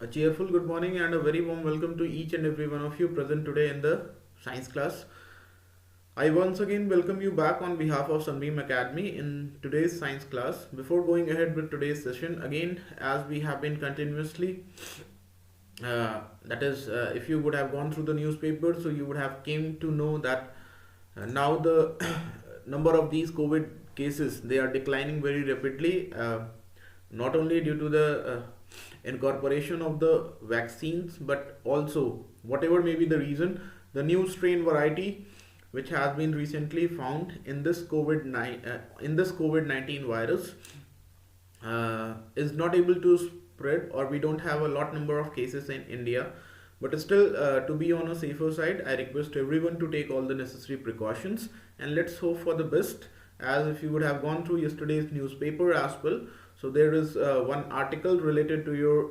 A cheerful good morning and a very warm welcome to each and every one of you present today in the science class. I once again welcome you back on behalf of Sunbeam Academy in today's science class. Before going ahead with today's session, again, as we have been continuously, if you would have gone through the newspaper, so you would have came to know that now the number of these COVID cases they are declining very rapidly. Not only due to the incorporation of the vaccines, but also whatever may be the reason, the new strain variety which has been recently found in this COVID-19 virus is not able to spread, or we don't have a lot number of cases in India. But still, to be on a safer side, I request everyone to take all the necessary precautions, and let's hope for the best. As if you would have gone through yesterday's newspaper as well, so there is one article related to your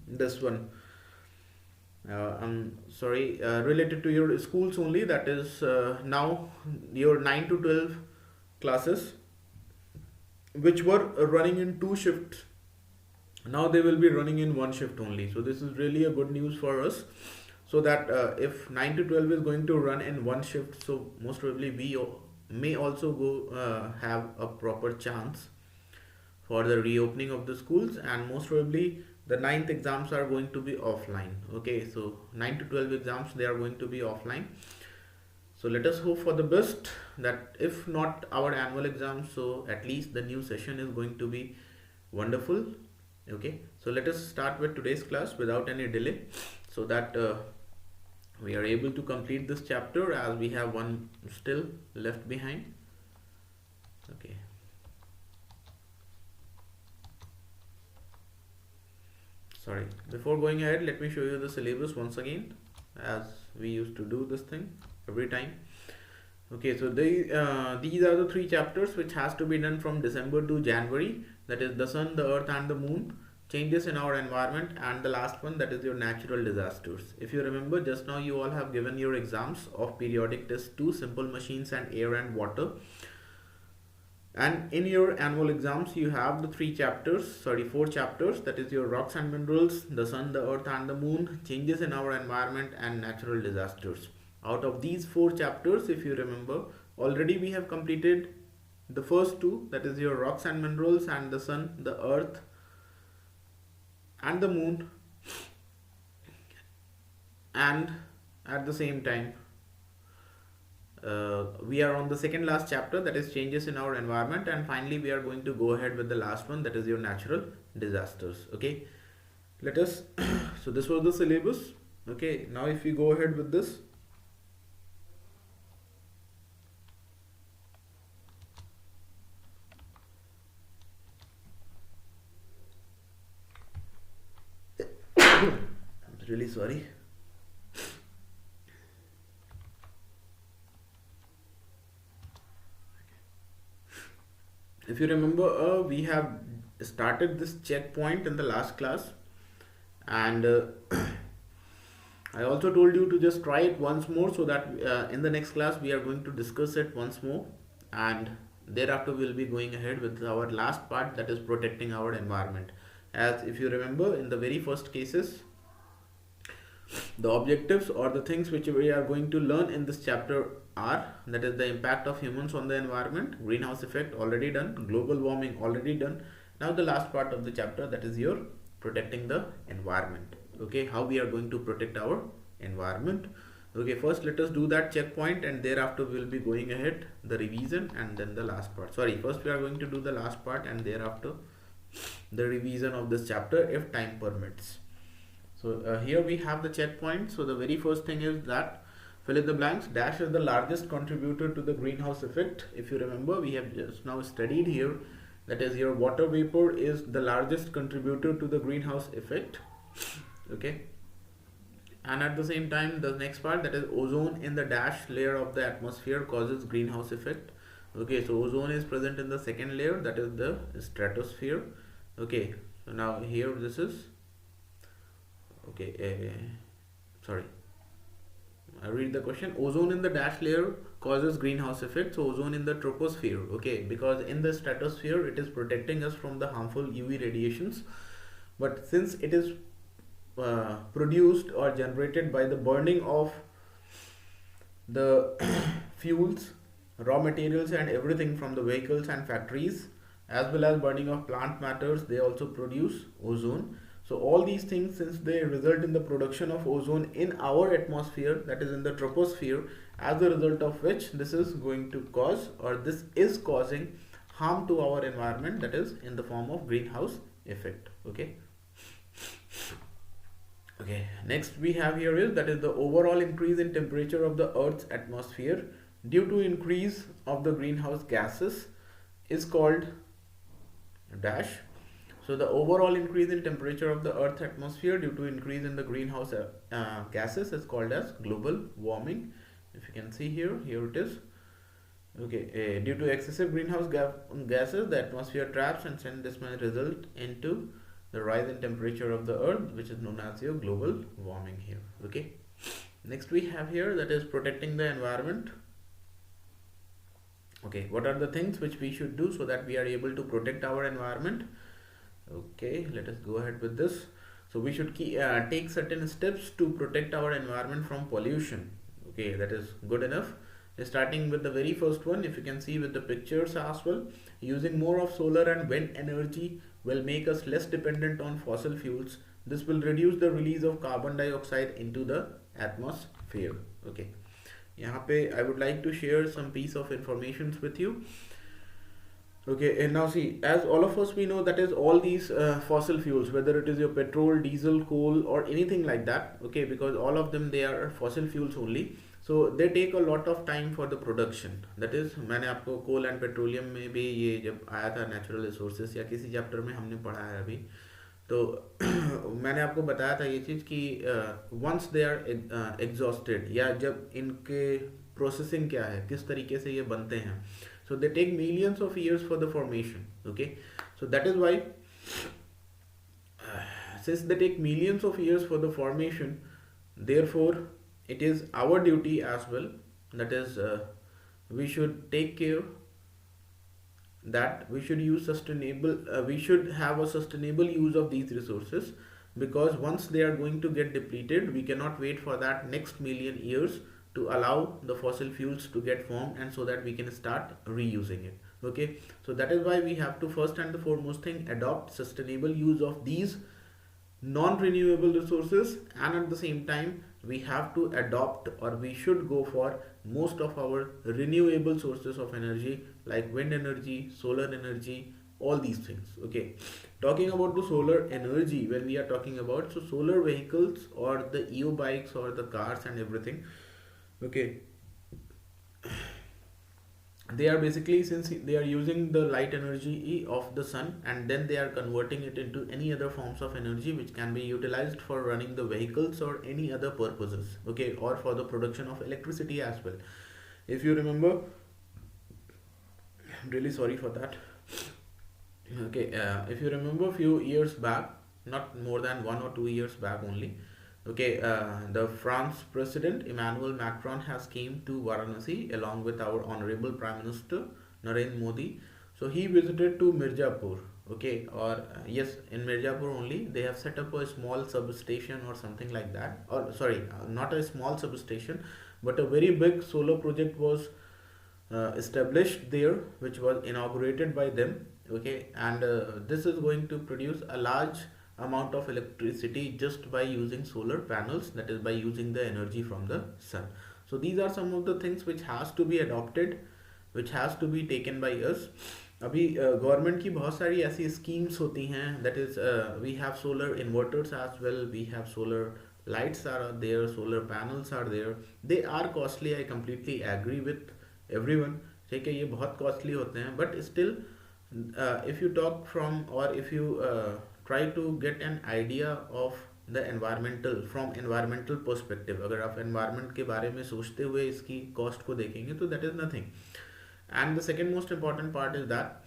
this one. I'm sorry, related to your schools only. That is now your 9 to 12 classes, which were running in two shifts. Now they will be running in one shift only. So this is really a good news for us. So that if 9 to 12 is going to run in one shift, so most probably we may also go have a proper chance for the reopening of the schools, and most probably the ninth exams are going to be offline. Okay, so 9 to 12 exams they are going to be offline. So let us hope for the best, that if not our annual exams, so at least the new session is going to be wonderful. Okay, so let us start with today's class without any delay, so that we are able to complete this chapter, as we have one still left behind. Okay, sorry, before going ahead, let me show you the syllabus once again, as we used to do this thing every time. Okay, so these are the three chapters which has to be done from December to January. That is the sun, the earth and the moon, changes in our environment, and the last one, that is your natural disasters. If you remember, just now you all have given your exams of periodic test 2, simple machines and air and water. And in your annual exams, you have the four chapters, that is your rocks and minerals, the sun, the earth and the moon, changes in our environment, and natural disasters. Out of these four chapters, if you remember, already we have completed the first two, that is your rocks and minerals and the sun, the earth and the moon, and at the same time we are on the second last chapter, that is changes in our environment, and finally we are going to go ahead with the last one, that is your natural disasters. Okay, let us so this was the syllabus. Okay, now if we go ahead with this, I'm really sorry. If you remember, we have started this checkpoint in the last class, and I also told you to just try it once more, so that in the next class we are going to discuss it once more, and thereafter we'll be going ahead with our last part, that is protecting our environment. As if you remember, in the very first cases, the objectives or the things which we are going to learn in this chapter are, that is the impact of humans on the environment, greenhouse effect already done, global warming already done. Now the last part of the chapter, that is your protecting the environment. Okay, how we are going to protect our environment. Okay, first let us do that checkpoint, and thereafter we will be going ahead the revision and then the last part. Sorry, first we are going to do the last part and thereafter the revision of this chapter if time permits. So here we have the checkpoint. So the very first thing is that fill in the blanks. Dash is the largest contributor to the greenhouse effect. If you remember, we have just now studied here, that is your water vapor is the largest contributor to the greenhouse effect. Okay, and at the same time the next part, that is ozone in the dash layer of the atmosphere causes greenhouse effect. Okay, so ozone is present in the second layer, that is the stratosphere. Okay, so now here this is okay, sorry, I read the question. Ozone in the dash layer causes greenhouse effect. So ozone in the troposphere, okay, because in the stratosphere it is protecting us from the harmful UV radiations, but since it is produced or generated by the burning of the fuels, raw materials, and everything from the vehicles and factories, as well as burning of plant matters, they also produce ozone. So all these things, since they result in the production of ozone in our atmosphere, that is in the troposphere, as a result of which this is going to cause, or this is causing, harm to our environment, that is in the form of greenhouse effect. Okay, next we have here is, that is the overall increase in temperature of the earth's atmosphere due to increase of the greenhouse gases is called dash. So the overall increase in temperature of the earth's atmosphere due to increase in the greenhouse gases is called as global warming. If you can see here, here it is. Okay, due to excessive greenhouse gases, the atmosphere traps, and then this may result into the rise in temperature of the earth, which is known as your global warming here. Okay, next we have here, that is protecting the environment. Okay, what are the things which we should do so that we are able to protect our environment? Okay, let us go ahead with this. So we should take certain steps to protect our environment from pollution. Okay, that is good enough. Starting with the very first one, if you can see with the pictures as well, using more of solar and wind energy will make us less dependent on fossil fuels. This will reduce the release of carbon dioxide into the atmosphere. Okay, यहाँ पे I would like to share some piece of information with you. Okay, and now see, as all of us we know, that is all these fossil fuels, whether it is your petrol, diesel, coal, or anything like that. Okay, because all of them, they are fossil fuels only. So they take a lot of time for the production. That is, मैंने आपको coal and petroleum में भी ये जब आया था natural resources या किसी चैप्टर में हमने पढ़ा है अभी, तो मैंने आपको बताया था ये चीज़ कि once they are exhausted, या जब इनके processing क्या है, किस तरीके से ये बनते हैं, so they take millions of years for the formation. Okay, so that is why since they take millions of years for the formation, therefore it is our duty as well, that is we should take care that we should use sustainable we should have a sustainable use of these resources, because once they are going to get depleted, we cannot wait for that next million years to allow the fossil fuels to get formed, and so that we can start reusing it. Okay, so that is why we have to first and the foremost thing adopt sustainable use of these non-renewable resources, and at the same time we have to adopt, or we should go for most of our renewable sources of energy, like wind energy, solar energy, all these things. Okay, talking about the solar energy, when we are talking about, so solar vehicles or the EO bikes or the cars and everything, okay, they are basically, since they are using the light energy of the sun, and then they are converting it into any other forms of energy which can be utilized for running the vehicles or any other purposes. Okay, or for the production of electricity as well. If you remember, I'm really sorry for that. Okay, if you remember few years back, not more than 1 or 2 years back only, okay, the France president Emmanuel Macron has came to Varanasi along with our honorable Prime Minister Narendra Modi. So he visited to Mirzapur. Okay, or yes, in Mirzapur only they have set up a small substation or something like that. Or sorry, not a small substation, but a very big solar project was established there, which was inaugurated by them. Okay, and this is going to produce a large amount of electricity just by using solar panels, that is by using the energy from the sun. So these are some of the things which has to be adopted, which has to be taken by us. अभी government की बहुत सारी ऐसी schemes होती हैं, that is we have solar inverters as well, we have solar lights are there, solar panels are there, they are costly, I completely agree with everyone. ठीक है, ये बहुत costly होते हैं, but still if you talk from, or if you try to get an idea of the environmental, from environmental perspective, अगर आप environment के बारे में सोचते हुए इसकी cost को देखेंगे तो that is nothing. And the second most important part is that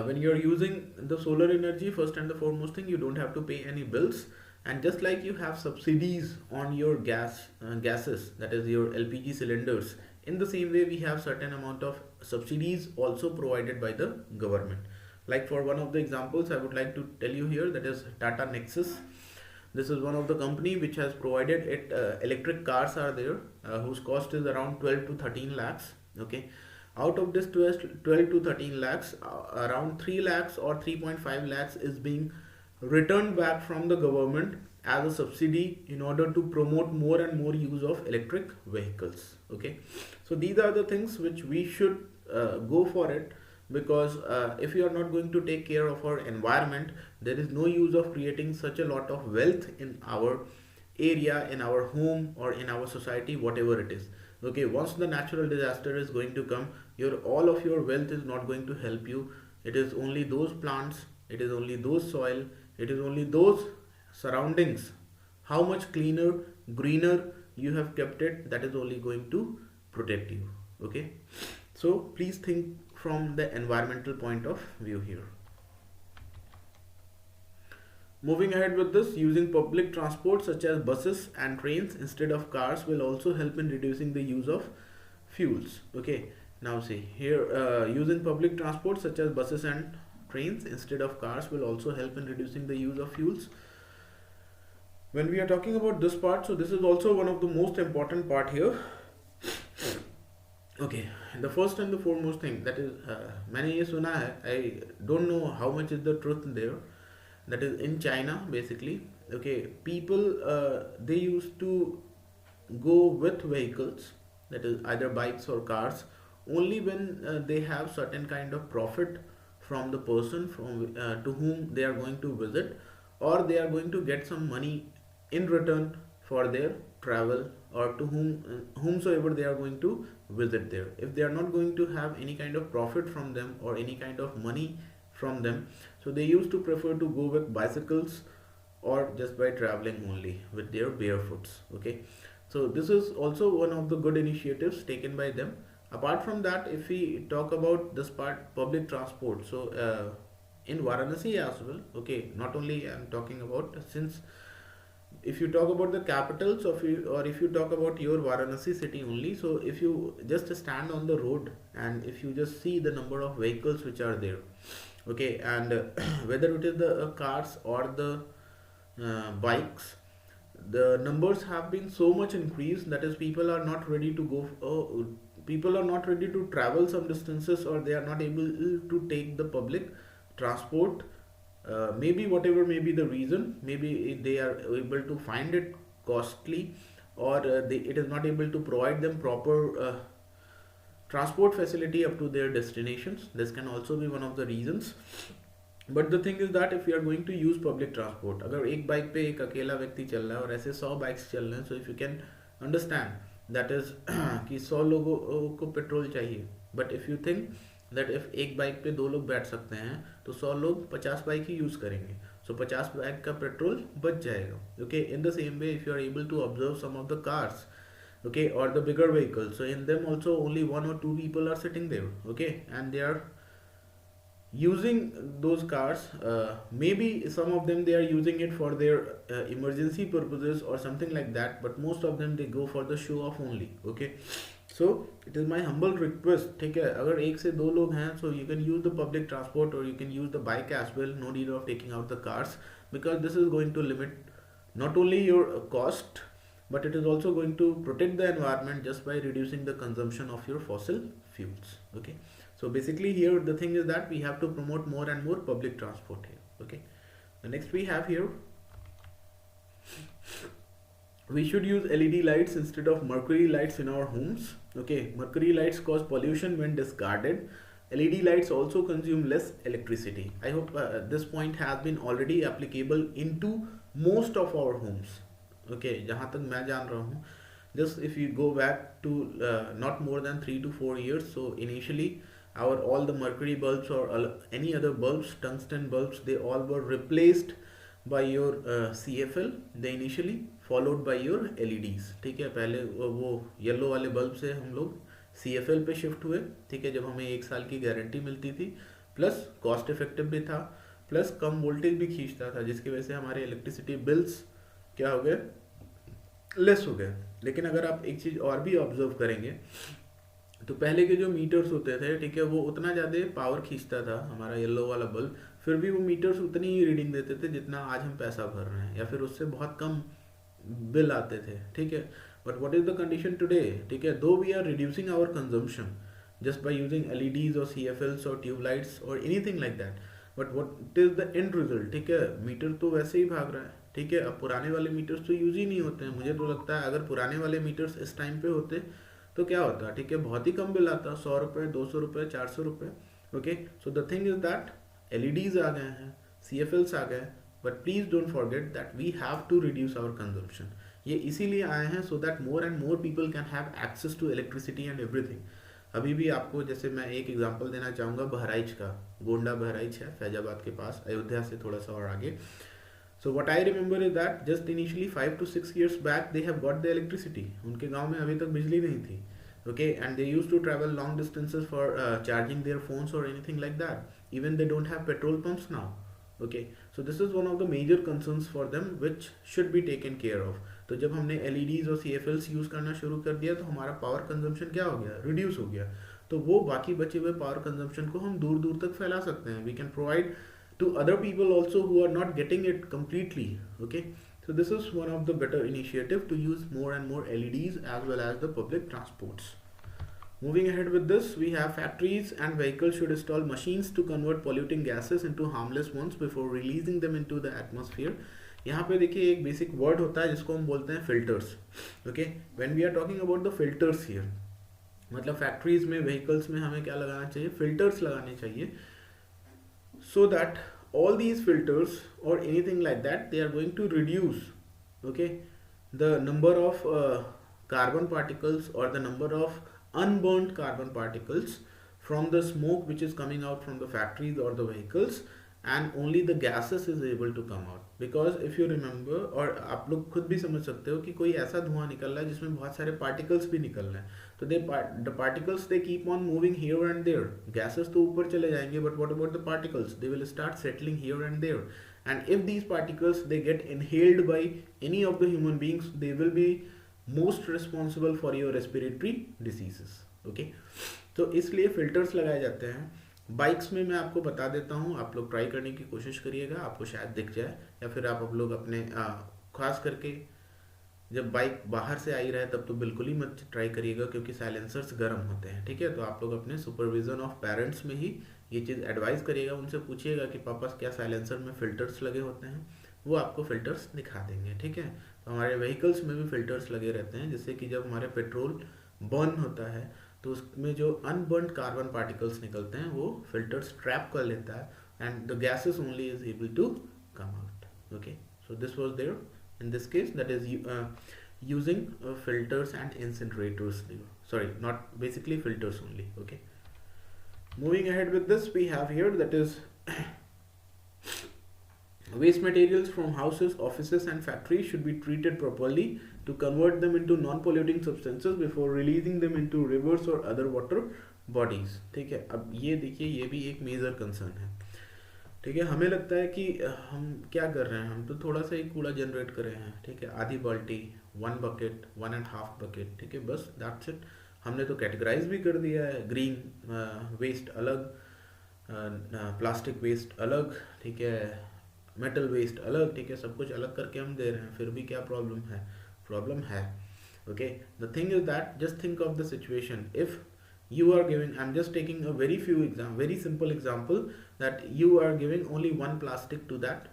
when you're using the solar energy, first and the foremost thing, you don't have to pay any bills. And just like you have subsidies on your gases, that is your LPG cylinders, in the same way we have certain amount of subsidies also provided by the government. Like for one of the examples I would like to tell you here, that is Tata Nexus. This is one of the company which has provided it. Electric cars are there, whose cost is around 12 to 13 lakhs. Okay, out of this 12 to 13 lakhs, around 3 lakhs or 3.5 lakhs is being returned back from the government as a subsidy in order to promote more and more use of electric vehicles. Okay, so these are the things which we should go for it, because if you are not going to take care of our environment, there is no use of creating such a lot of wealth in our area, in our home, or in our society, whatever it is. Okay, once the natural disaster is going to come, your all of your wealth is not going to help you. It is only those plants, it is only those soil, it is only those surroundings, how much cleaner, greener you have kept it, that is only going to protect you. Okay, so please think from the environmental point of view here. Moving ahead with this, using public transport such as buses and trains instead of cars will also help in reducing the use of fuels. Okay, now see here, using public transport such as buses and trains instead of cars will also help in reducing the use of fuels. When we are talking about this part, so this is also one of the most important part here. Okay, the first and the foremost thing, that is, मैंने ये सुना है, I don't know how much is the truth there, that is in China basically. Okay, people they used to go with vehicles, that is either bikes or cars, only when they have certain kind of profit from the person from to whom they are going to visit, or they are going to get some money in return for their travel, or to whomsoever they are going to visit there. If they are not going to have any kind of profit from them or any kind of money from them, so they used to prefer to go with bicycles or just by traveling only with their barefoots. Okay, so this is also one of the good initiatives taken by them. Apart from that, if we talk about this part, public transport, so in Varanasi as well. Okay, not only I'm talking about, since if you talk about the capitals of you, or if you talk about your Varanasi city only, so if you just stand on the road and if you just see the number of vehicles which are there, okay, and whether it is the cars or the bikes, the numbers have been so much increased, that is, people are not ready to go, people are not ready to travel some distances, or they are not able to take the public transport. Maybe whatever may be the reason, maybe they are able to find it costly, or it is not able to provide them proper transport facility up to their destinations. This can also be one of the reasons. But the thing is that if you are going to use public transport, अगर एक bike पे एक अकेला व्यक्ति चल रहा है और ऐसे 100 बाइक्स चल रहे हैं, so if you can understand that is कि 100 लोगों को पेट्रोल चाहिए, but if you think that if एक बाइक पे 2 लोग बैठ सकते हैं, तो 100 लोग 50 बाइक ही यूज करेंगे, so 50 बाइक का पेट्रोल बच जाएगा. Okay, in the same way, if you are able to observe some of the cars, okay, or the bigger vehicles, so in them also only 1 or 2 people are sitting there, okay, and they are using those cars. Maybe some of them they are using it for their emergency purposes or something like that, but most of them they go for the show off only. Okay, so it is my humble request, ठीक है, अगर 1 से 2 लोग हैं, so you can use the public transport or you can use the bike as well, no need of taking out the cars, because this is going to limit not only your cost, but it is also going to protect the environment just by reducing the consumption of your fossil fuels. Okay, so basically here the thing is that we have to promote more and more public transport here. Okay, the next we have here, we should use LED lights instead of mercury lights in our homes. Okay, mercury lights cause pollution when discarded. LED lights also consume less electricity. I hope this point has been already applicable into most of our homes. Okay, जहाँ तक मैं जान रहा हूँ, just if you go back to not more than 3 to 4 years, so initially our all the mercury bulbs or any other bulbs, tungsten bulbs, they all were replaced by your CFL, they initially followed by your LEDs. ठीक है, पहले वो yellow वाले bulb से हम लोग CFL पे shift हुए. ठीक है, जब हमें 1 साल की गारंटी मिलती थी, प्लस कॉस्ट इफेक्टिव भी था, प्लस कम वोल्टेज भी खींचता था, जिसकी वजह से हमारे इलेक्ट्रिसिटी बिल्स क्या हो गए, लेस हो गए. लेकिन अगर आप एक चीज़ और भी ऑब्जर्व करेंगे, तो पहले के जो मीटर्स होते थे, ठीक है, वो उतना ज़्यादा पावर खींचता था हमारा येलो वाला बल्ब, फिर भी वो मीटर्स उतनी ही रीडिंग देते थे जितना आज हम पैसा भर रहे हैं, या फिर उससे बहुत कम बिल आते थे, ठीक है. But what is the condition today, ठीक है, though we are reducing our consumption just by using LEDs or CFLs or tube lights or anything like that, but what is the end result, ठीक है, metre तो वैसे ही भाग रहा है, ठीक है. अब पुराने वाले मीटर्स तो यूज ही नहीं होते हैं. मुझे तो लगता है अगर पुराने वाले मीटर्स इस टाइम पे होते तो क्या होता, ठीक है, बहुत ही कम बिल आता, 100 रुपये, 200 रुपये, 400 रुपये. Okay, so the thing is that LEDs आ गए हैं, CFLs आ गए, but please don't forget that we have to reduce our consumption. ये इसीलिए आए हैं so that more and more people can have access to electricity and everything. अभी भी आपको जैसे मैं एक एग्जांपल देना चाहूँगा बहराइच का. गोंडा बहराइच है फैजाबाद के पास, अयोध्या से थोड़ा सा और आगे. So what I remember is that just initially 5 to 6 years back they have got the electricity. उनके गांव में अभी तक बिजली नहीं थी. Okay, and they used to travel long distances for charging their phones और anything like that. Even they don't have petrol pumps now. Okay, so this is one of the major concerns for them which should be taken care of. तो जब हमने LEDs और CFLs use करना शुरू कर दिया तो हमारा पावर कंजम्पशन क्या हो गया, रिड्यूस हो गया. तो वो बाकी बचे हुए पावर कंजम्पशन को हम दूर दूर तक फैला सकते हैं. We can provide to other people also who are not getting it completely. Okay, so this is one of the better initiative to use more and more LEDs as well as the public transports. Moving ahead with this, we have factories and vehicles should install machines to convert polluting gases into harmless ones before releasing them into the atmosphere. यहाँ पे देखिए एक basic word होता है जिसको हम बोलते हैं filters. Okay, when we are talking about the filters here, मतलब फैक्ट्रीज में, व्हीकल्स में हमें क्या लगाना चाहिए, फिल्टर्स लगाने चाहिए, so that all these filters or anything like that they are going to reduce, okay, the number of carbon particles or the number of unburned carbon particles from the smoke which is coming out from the factories or the vehicles, and only the gases is able to come out. Because if you remember, और आप लोग खुद भी समझ सकते हो कि कोई ऐसा धुआं निकल रहा है जिसमें बहुत सारे पार्टिकल्स भी निकल रहे हैं, तो the particles they keep on moving here and there. gases तो ऊपर चले जाएंगे, but what about the particles? They will start settling here and there, and if these particles they get inhaled by any of the human beings, they will be most responsible for your respiratory diseases. Okay, तो इसलिए filters लगाए जाते हैं. Bikes में मैं आपको बता देता हूँ, आप लोग ट्राई करने की कोशिश करिएगा, आपको शायद दिख जाए, या फिर आप लोग अपने खास करके जब बाइक बाहर से आई रहे तब तो बिल्कुल ही मत ट्राई करिएगा क्योंकि साइलेंसर्स गर्म होते हैं. ठीक है, तो आप लोग अपने सुपरविजन ऑफ पेरेंट्स में ही ये चीज़ एडवाइस करिएगा. उनसे पूछिएगा कि पापा क्या साइलेंसर में फ़िल्टर्स लगे होते हैं, वो आपको फ़िल्टर्स दिखा देंगे. ठीक है, तो हमारे व्हीकल्स में भी फ़िल्टर्स लगे रहते हैं जिससे कि जब हमारे पेट्रोल बर्न होता है तो उसमें जो अनबर्न कार्बन पार्टिकल्स निकलते हैं वो फिल्टर्स ट्रैप कर लेता है and the gases only is able to come out. Okay, so this was there in this case, that is using filters and incinerators. Sorry, not basically filters only. Okay, moving ahead with this, we have here that is waste materials from houses, offices and factories should be treated properly to convert them into non-polluting substances before releasing them into rivers or other water bodies. ठीक है, अब ये देखिए, ये भी एक major concern है. ठीक है, हमें लगता है कि हम क्या कर रहे हैं, हम तो थोड़ा सा ही कूड़ा जनरेट कर रहे हैं. ठीक है, आधी बाल्टी, 1 bucket, 1.5 bucket, ठीक है, बस दैट्स इट. हमने तो कैटेगराइज भी कर दिया है, ग्रीन वेस्ट अलग, प्लास्टिक वेस्ट अलग, ठीक है, मेटल वेस्ट अलग, ठीक है, सब कुछ अलग करके हम दे रहे हैं. फिर भी क्या प्रॉब्लम है, प्रॉब्लम है. Okay, the thing is that just think of the situation. If you are giving, I'm just taking a very few very simple example, that you are giving only one plastic to that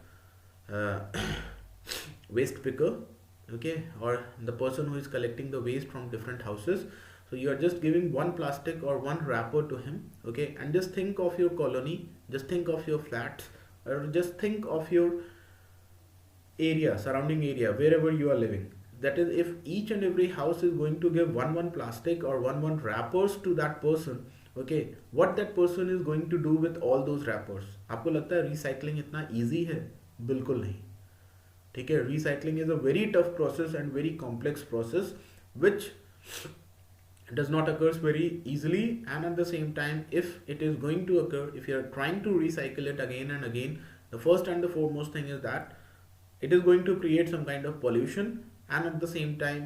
waste picker, okay, or the person who is collecting the waste from different houses. So you are just giving one plastic or one wrapper to him. Okay, and just think of your colony, just think of your flats, or just think of your area, surrounding area, wherever you are living. That is, if each and every house is going to give one plastic or one wrappers to that person, okay, what that person is going to do with all those wrappers? आपको लगता है recycling इतना easy है? बिल्कुल नहीं. ठीक है, recycling is a very tough process and very complex process which does not occurs very easily, and at the same time, if it is going to occur, if you are trying to recycle it again and again, the first and the foremost thing is that it is going to create some kind of pollution, and at the same time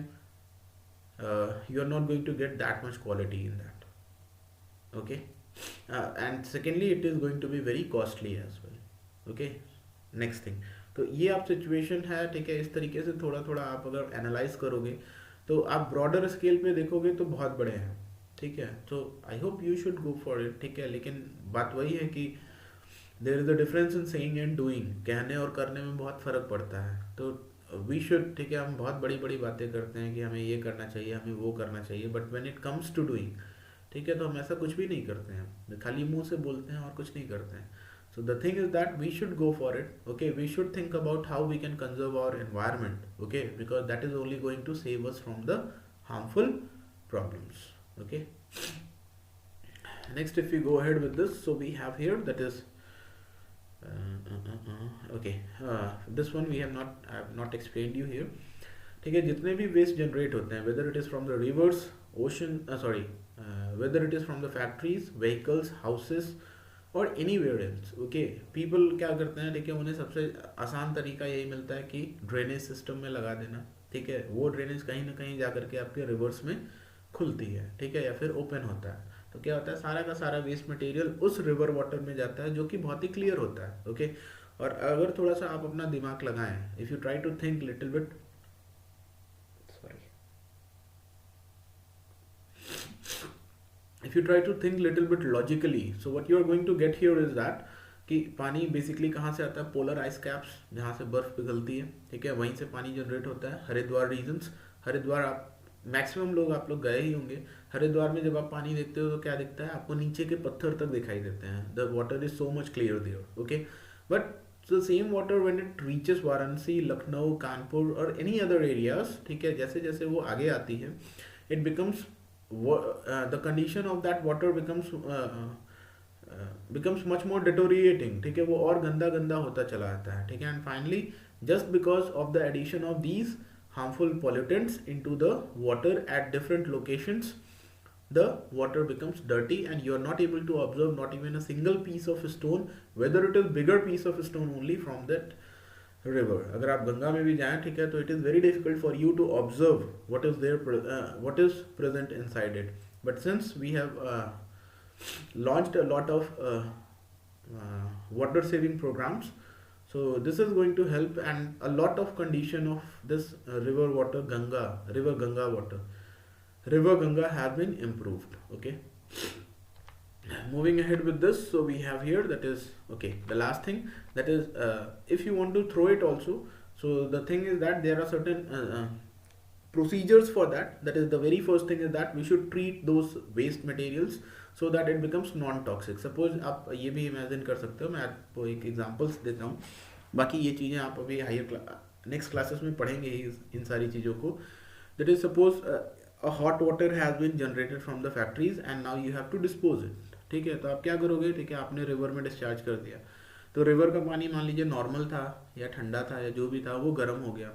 you are not going to get that much quality in that. Okay, and secondly, it is going to be very costly as well. Okay, next thing, तो ये आप situation है, ठीक है, इस तरीके से थोड़ा थोड़ा आप अगर एनालाइज करोगे तो आप ब्रॉडर स्केल पे देखोगे तो बहुत बड़े हैं, ठीक है। तो I hope you should go for it, ठीक है, लेकिन बात वही है कि there is a difference in saying and doing, कहने और करने में बहुत फ़र्क पड़ता है। तो वी शुड, ठीक है, हम बहुत बड़ी बड़ी बातें करते हैं कि हमें ये करना चाहिए, हमें वो करना चाहिए, but when it comes to doing, ठीक है, तो हम ऐसा कुछ भी नहीं करते हैं, खाली मुंह से बोलते हैं और कुछ नहीं करते हैं। So the thing is that we should go for it. Okay, we should think about how we can conserve our environment. Okay, because that is only going to save us from the harmful problems. Okay. Next, if we go ahead with this, so we have here that is okay. This one we have not, I have not explained you here. ठीक है, जितने भी waste generate होते हैं, whether it is from the rivers, ocean, sorry, whether it is from the factories, vehicles, houses और anywhere else, okay, people क्या करते हैं, ठीक है, उन्हें सबसे आसान तरीका यही मिलता है कि ड्रेनेज सिस्टम में लगा देना, ठीक है, वो ड्रेनेज कहीं ना कहीं जा करके आपके रिवर्स में खुलती है, ठीक है, या फिर ओपन होता है। तो क्या होता है, सारा का सारा वेस्ट मटेरियल उस रिवर वाटर में जाता है, जो कि बहुत ही क्लियर होता है, ओके। और अगर थोड़ा सा आप अपना दिमाग लगाएं, if you try to think little bit, if you try to think little bit logically, so what you are going to get here is that कि पानी बेसिकली कहाँ से आता है, पोलर आइस कैप्स, जहाँ से बर्फ पिघलती है, ठीक है, वहीं से पानी जनरेट होता है। हरिद्वार रीजन्स, हरिद्वार आप मैक्सिमम लोग, आप लोग गए ही होंगे, हरिद्वार में जब आप पानी देखते हो तो क्या दिखता है आपको, नीचे के पत्थर तक दिखाई देते हैं, the water is so much clear there, okay. But the same water when it reaches Varanasi, Lucknow, Kanpur और एनी अदर एरियाज, ठीक है, जैसे जैसे वो आगे आती है, it becomes the condition of that water becomes much more deteriorating, ठीक है, वो और गंदा गंदा होता चला जाता है, ठीक है। And finally just because of the addition of these harmful pollutants into the water at different locations, the water becomes dirty and you are not able to observe not even a single piece of stone, whether it is bigger piece of stone only from that river. अगर आप गंगा में भी जाएं, ठीक है, तो it is very difficult for you to observe what is there, what is present inside it. But since we have launched a lot of water saving programs, so this is going to help, and a lot of condition of this river water, river Ganga have been improved, okay. Moving ahead with this, so we have here that is, okay, the last thing, that is if you want to throw it also, so the thing is that there are certain procedures for that. That is, the very first thing is that we should treat those waste materials so that it becomes non toxic. Suppose आप ये भी imagine कर सकते हो, मैं आपको एक examples देता हूँ, बाकी ये चीज़ें आप अभी हायर नेक्स्ट क्लासेस में पढ़ेंगे ही इन सारी चीज़ों को। That is, suppose a hot water has been generated from the factories and now you have to dispose it, ठीक है, तो आप क्या करोगे, ठीक है, आपने रिवर में डिस्चार्ज कर दिया, तो रिवर का पानी मान लीजिए नॉर्मल था या ठंडा था या जो भी था, वो गर्म हो गया।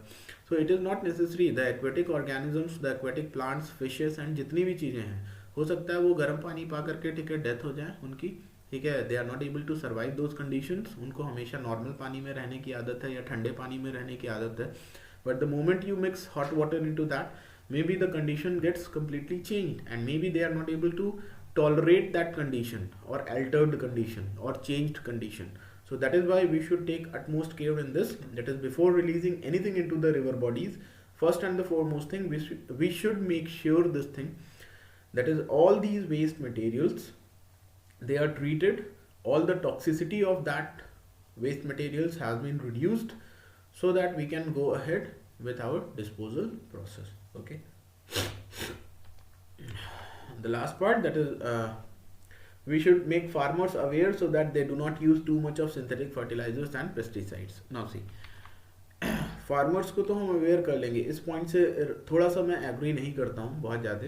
So it is not necessary, the aquatic organisms, the aquatic plants, fishes and जितनी भी चीज़ें हैं, हो सकता है वो गर्म पानी पा करके, ठीक है, डेथ हो जाए उनकी, ठीक है, they are not able to survive those conditions, उनको हमेशा नॉर्मल पानी में रहने की आदत है या ठंडे पानी में रहने की आदत है। But the moment you mix hot water into that, maybe the condition gets completely changed and maybe they are not able to tolerate that condition or altered condition or changed condition. So that is why we should take utmost care in this, that is, before releasing anything into the river bodies, first and the foremost thing, we should make sure this thing, that is, all these waste materials, they are treated, all the toxicity of that waste materials has been reduced, so that we can go ahead with our disposal process, okay. The last part, that is, we should make farmers aware so that they do not use too much of synthetic fertilizers and pesticides. Now see, farmers को तो हम aware कर लेंगे, इस point से थोड़ा सा मैं एग्री नहीं करता हूँ बहुत ज़्यादा,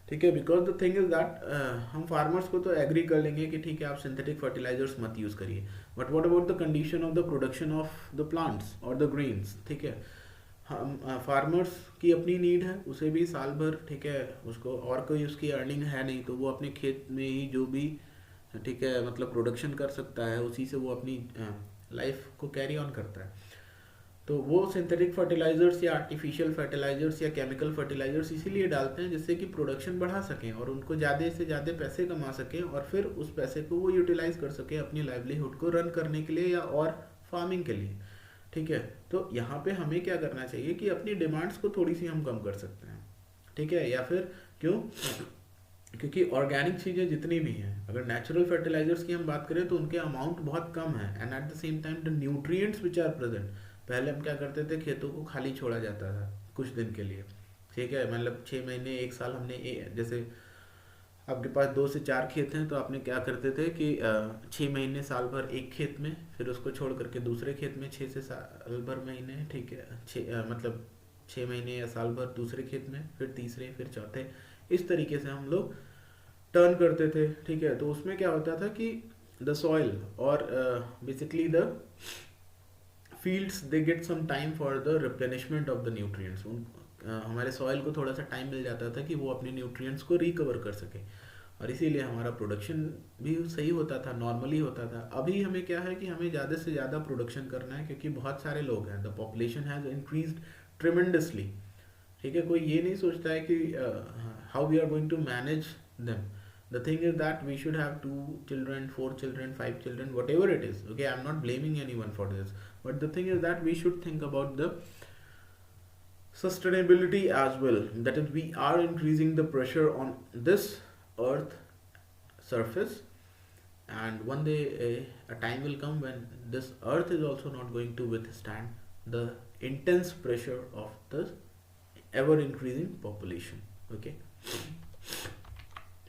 ठीक है, because the thing is that हम फार्मर्स को तो एग्री कर लेंगे कि ठीक है आप सिंथेटिक फर्टिलाइजर्स मत यूज़ करिए, but what about the condition of the production of the plants और द ग्रेन्स, ठीक है, हम फार्मर्स की अपनी नीड है, उसे भी साल भर, ठीक है, उसको और कोई उसकी अर्निंग है नहीं, तो वो अपने खेत में ही जो भी, ठीक है, मतलब प्रोडक्शन कर सकता है, उसी से वो अपनी लाइफ को कैरी ऑन करता है। तो वो सिंथेटिक फर्टिलाइजर्स या आर्टिफिशियल फर्टिलाइजर्स या केमिकल फर्टिलाइजर्स इसीलिए डालते हैं जिससे कि प्रोडक्शन बढ़ा सकें और उनको ज़्यादा से ज़्यादा पैसे कमा सकें और फिर उस पैसे को वो यूटिलाइज कर सकें अपनी लाइवलीहुड को रन करने के लिए या और फार्मिंग के लिए। ठीक है, तो यहाँ पे हमें क्या करना चाहिए कि अपनी डिमांड्स को थोड़ी सी हम कम कर सकते हैं। ठीक है, या फिर क्यों, क्योंकि ऑर्गेनिक चीज़ें जितनी भी हैं, अगर नेचुरल फर्टिलाइजर्स की हम बात करें तो उनके अमाउंट बहुत कम है and at the same time the nutrients which are present. पहले हम क्या करते थे, खेतों को खाली छोड़ा जाता था कुछ दिन के लिए। ठीक है, मतलब 6 महीने 1 साल हमने जैसे आपके पास 2 से 4 खेत हैं तो आपने क्या करते थे कि 6 महीने साल भर एक खेत में, फिर उसको छोड़ करके दूसरे खेत में 6 से साल भर महीने। ठीक है, मतलब 6 महीने या साल भर दूसरे खेत में, फिर तीसरे, फिर चौथे, इस तरीके से हम लोग टर्न करते थे। ठीक है, तो उसमें क्या होता था कि द सॉइल और basically the fields they get some time for the replenishment of the nutrients. हमारे सॉइल को थोड़ा सा टाइम मिल जाता था कि वो अपने न्यूट्रिएंट्स को रिकवर कर सके और इसीलिए हमारा प्रोडक्शन भी सही होता था, नॉर्मली होता था। अभी हमें क्या है कि हमें ज़्यादा से ज़्यादा प्रोडक्शन करना है क्योंकि बहुत सारे लोग हैं, the population has increased tremendously. ठीक है, कोई ये नहीं सोचता है कि how we are going to manage them. The thing is that we should have 2 children, 4 children, 5 children, whatever it is. Okay, I'm not blaming anyone for this, but the thing is that we should think about the sustainability as well. That is, we are increasing the pressure on this earth surface, and one day a time will come when this earth is also not going to withstand the intense pressure of the ever increasing population. Okay,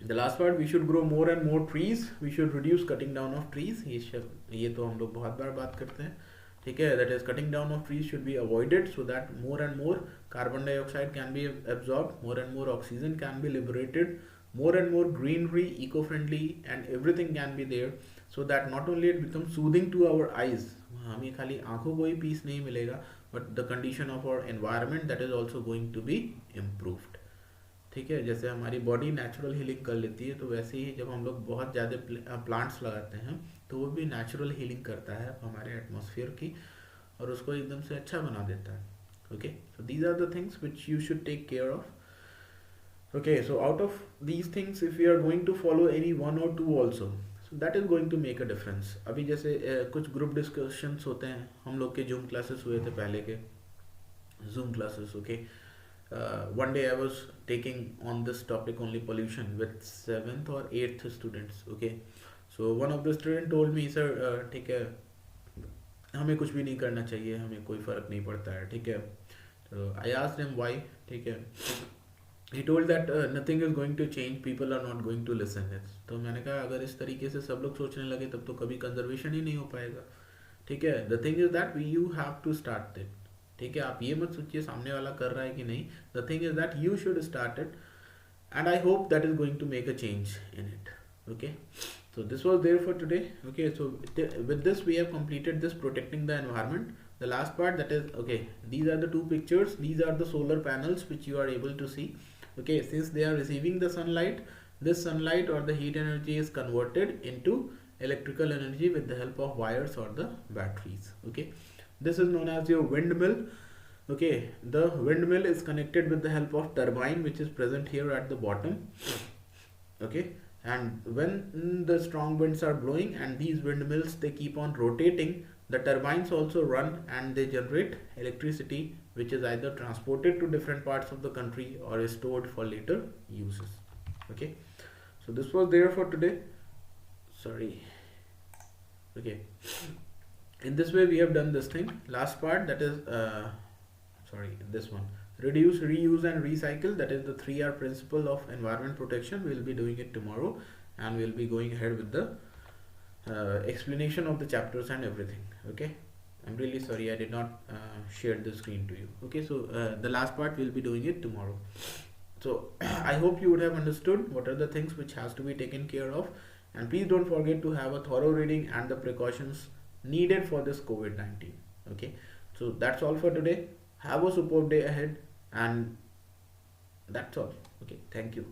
the last part, we should grow more and more trees, we should reduce cutting down of trees. ये तो हम लोग बहुत बार बात करते हैं। ठीक है, that is cutting down of trees should be avoided so that more and more carbon dioxide can be absorbed, more and more oxygen can be liberated, more and more greenery, eco-friendly, and everything can be there so that not only it becomes soothing to our eyes, हमें खाली आंखों को ही piece नहीं मिलेगा, but the condition of our environment that is also going to be improved. ठीक है, जैसे हमारी बॉडी नेचुरल हीलिंग कर लेती है तो वैसे ही जब हम लोग बहुत ज़्यादा प्लांट्स लगाते हैं तो वो भी नेचुरल हीलिंग करता है हमारे एटमॉस्फेयर की और उसको एकदम से अच्छा बना देता है। Okay, so these are the things which you should take care of. Okay, so out of these things if you are going to follow any 1 or 2 also, so that is going to make a difference. अभी जैसे कुछ group discussions होते हैं, हम लोग के zoom classes हुए थे पहले के zoom classes. Okay, one day I was taking on this topic only, pollution, with 7th or 8th students. Okay, so one of the student told me, sir, ठीक है, हमें कुछ भी नहीं करना चाहिए, हमें कोई फ़र्क नहीं पड़ता है। ठीक है, तो I asked him why. ठीक है, he told that nothing is going to change, people are not going to listen it. तो मैंने कहा अगर इस तरीके से सब लोग सोचने लगे तब तो कभी कंजर्वेशन ही नहीं हो पाएगा। ठीक है, the thing is that you have to start it. ठीक है, आप ये मत सोचिए सामने वाला कर रहा है कि नहीं, the thing is that you should start it and I hope that is going to make a change in it. Okay, so this was there for today. Okay, so with this we have completed this protecting the environment. The last part, that is, okay, these are the 2 pictures, these are the solar panels which you are able to see. Okay, since they are receiving the sunlight, this sunlight or the heat energy is converted into electrical energy with the help of wires or the batteries. Okay, this is known as your windmill. Okay, the windmill is connected with the help of turbine which is present here at the bottom. Okay, and when the strong winds are blowing and these windmills they keep on rotating, the turbines also run and they generate electricity which is either transported to different parts of the country or is stored for later uses. Okay, so this was there for today. Sorry. Okay, in this way we have done this thing. Last part, that is sorry, this one, reduce, reuse and recycle, that is the 3R principle of environment protection. We will be doing it tomorrow and we will be going ahead with the explanation of the chapters and everything. Okay, I'm really sorry I did not share the screen to you. Okay, so the last part we'll be doing it tomorrow. So I hope you would have understood what are the things which has to be taken care of, and please don't forget to have a thorough reading and the precautions needed for this COVID-19. Okay, so that's all for today. Have a superb day ahead, and that's all. Okay, thank you.